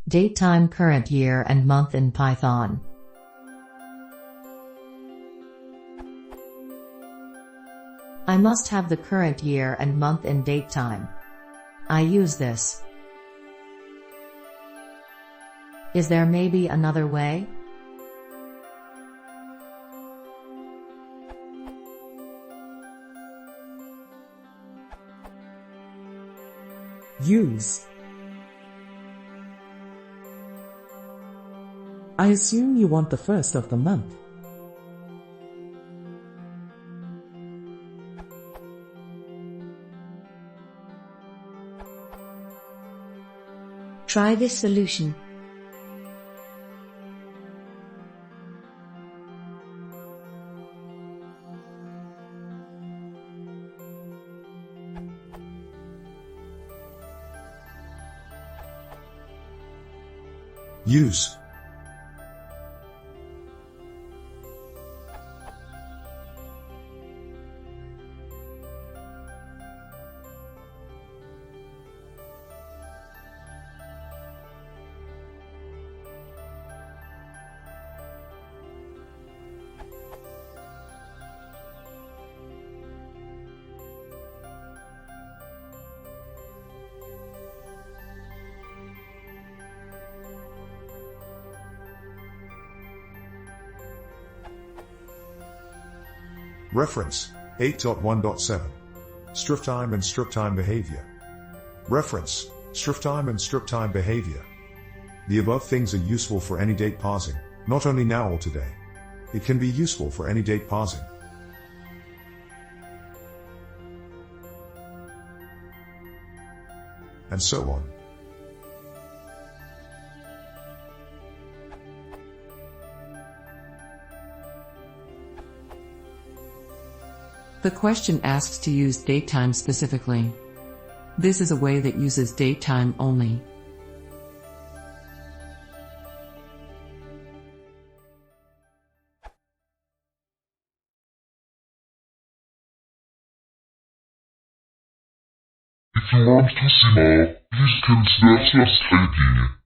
Datetime current year and month in Python. I must have the current year and month in datetime. I use this. Is there maybe another way? Use. I assume you want the first of the month. Try this solution. Use. Reference 8.1.7. Strip-time and strip-time behavior. Reference strip-time and strip-time behavior. The above things are useful for any date parsing, not only now or today. It can be useful for any date parsing. And so on. The question asks to use datetime specifically. This is a way that uses datetime only. If you want to see more, please consider subscribing.